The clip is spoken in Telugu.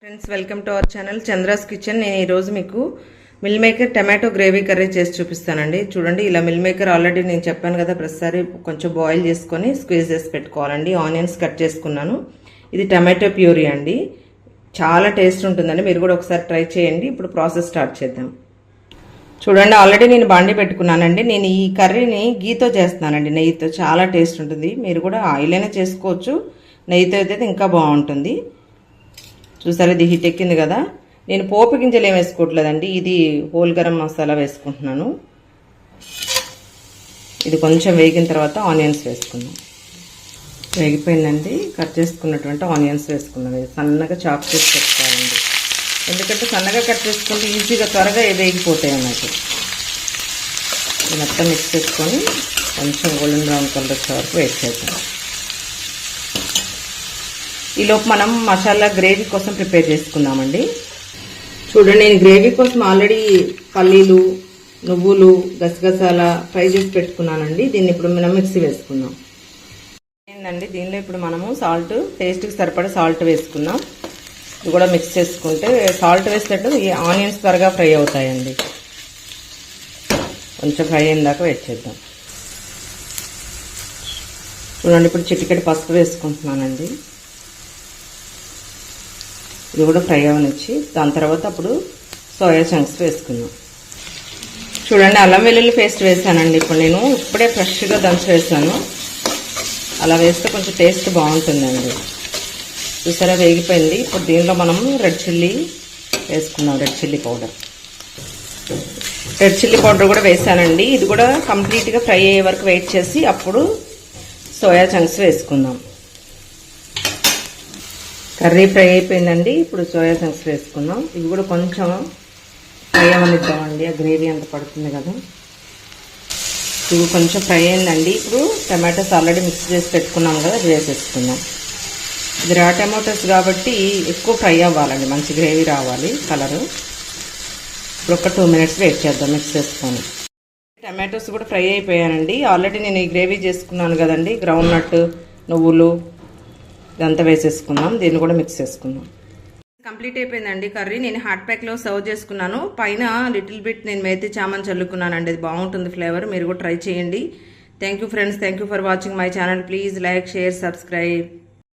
Friends, welcome to our channel Chandra's kitchen. నేను ఈరోజు మీకు meal maker tomato gravy curry చేసి చూపిస్తానండి. చూడండి, ఇలా మిల్ మేకర్ ఆల్రెడీ నేను చెప్పాను కదా, ప్రతిసారి కొంచెం బాయిల్ చేసుకొని స్క్వీజ్ చేసి పెట్టుకోవాలండి. ఆనియన్స్ కట్ చేసుకున్నాను. ఇది టమాటో ప్యూరీ అండి, చాలా టేస్ట్ ఉంటుందండి. మీరు కూడా ఒకసారి ట్రై చేయండి. ఇప్పుడు ప్రాసెస్ స్టార్ట్ చేద్దాం. చూడండి, ఆల్రెడీ నేను బాండి పెట్టుకున్నానండి. నేను ఈ కర్రీని గీతో చేస్తున్నానండి, నెయ్యితో. చాలా టేస్ట్ ఉంటుంది. మీరు కూడా ఆయిల్ అయినా చేసుకోవచ్చు, నెయ్యితో అయితే ఇంకా బాగుంటుంది. చూసారా, ఇది హీట్ ఎక్కింది కదా. నేను పోపు గింజలు ఏం వేసుకోవట్లేదండి, ఇది హోల్ గరం మసాలా వేసుకుంటున్నాను. ఇది కొంచెం వేగిన తర్వాత ఆనియన్స్ వేసుకున్నాం. వేగిపోయిందండి. కట్ చేసుకున్నటువంటి ఆనియన్స్ వేసుకున్నాం. ఇది సన్నగా చాప్ చేసి పెట్టుకోవాలండి, ఎందుకంటే సన్నగా కట్ చేసుకుంటే ఈజీగా త్వరగా వేగిపోతాయి అన్నట్టు. ఇది మొత్తం మిక్స్ చేసుకొని కొంచెం గోల్డెన్ బ్రౌన్ కలర్ వచ్చే వరకు వేట్ చేద్దాం. ఈలోపు మనం మసాలా గ్రేవీ కోసం ప్రిపేర్ చేసుకుందామండి. చూడండి, నేను గ్రేవీ కోసం ఆల్రెడీ పల్లీలు, నువ్వులు, గసగసాల ఫ్రై చేసి పెట్టుకున్నానండి. దీన్ని ఇప్పుడు మనం మిక్సీ వేసుకుందాం. ఏంటండి, దీనిలో ఇప్పుడు మనము సాల్ట్, టేస్ట్కి సరిపడా సాల్ట్ వేసుకుందాం. ఇది కూడా మిక్స్ చేసుకుంటే సాల్ట్ వేసినట్టు ఈ ఆనియన్స్ త్వరగా ఫ్రై అవుతాయండి. కొంచెం ఫ్రై అయిన దాకా వెయిట్ చేద్దాం. చూడండి, ఇప్పుడు చిటికెడు పసుపు వేసుకుంటున్నానండి. ఇది కూడా ఫ్రై అవనిచ్చి దాని తర్వాత అప్పుడు సోయా చంక్స్ వేసుకుందాం. చూడండి, అల్లం వెల్లుల్లి పేస్ట్ వేసానండి. ఇప్పుడు నేను ఇప్పుడే ఫ్రెష్గా దంచి వేసాను. అలా వేస్తే కొంచెం టేస్ట్ బాగుంటుందండి. చూసారా, వేగిపోయింది. ఇప్పుడు దీనిలో మనం రెడ్ చిల్లీ వేసుకుందాం. రెడ్ చిల్లీ పౌడర్ కూడా వేసానండి. ఇది కూడా కంప్లీట్గా ఫ్రై అయ్యే వరకు వెయిట్ చేసి అప్పుడు సోయా చంక్స్ వేసుకుందాం. కర్రీ ఫ్రై అయిపోయిందండి. ఇప్పుడు సోయా చంక్స్ వేసుకుందాం. ఇవి కూడా కొంచెం ఫ్రై అవనిద్దామండి, ఆ గ్రేవీ అంత పడుతుంది కదా. ఇవి కొంచెం ఫ్రై అయిందండి. ఇప్పుడు టమాటోస్ ఆల్రెడీ మిక్స్ చేసి పెట్టుకున్నాం కదా, అది వేసేసుకుందాం. ఇది రా టమాటోస్ కాబట్టి ఎక్కువ ఫ్రై అవ్వాలండి, మంచి గ్రేవీ రావాలి కలరు. ఇప్పుడు ఒక 2 minutes వెయిట్ చేద్దాం మిక్స్ చేసుకొని. టమాటోస్ కూడా ఫ్రై అయిపోయానండి. ఆల్రెడీ నేను ఈ గ్రేవీ చేసుకున్నాను కదండి, గ్రౌండ్ నట్, నువ్వులు ఇదంతా వేసేసుకుందాం. దీన్ని కూడా మిక్స్ చేసుకుందాం. కంప్లీట్ అయిపోయిందండి కర్రీ. నేను హాట్ ప్యాక్లో సర్వ్ చేసుకున్నాను. పైన లిటిల్ బిట్ నేను మేతి చామన్ చల్లుకున్నానండి. అది బాగుంటుంది ఫ్లేవర్. మీరు కూడా ట్రై చేయండి. Thank you friends. Thank you for watching my channel. Please like, share, subscribe.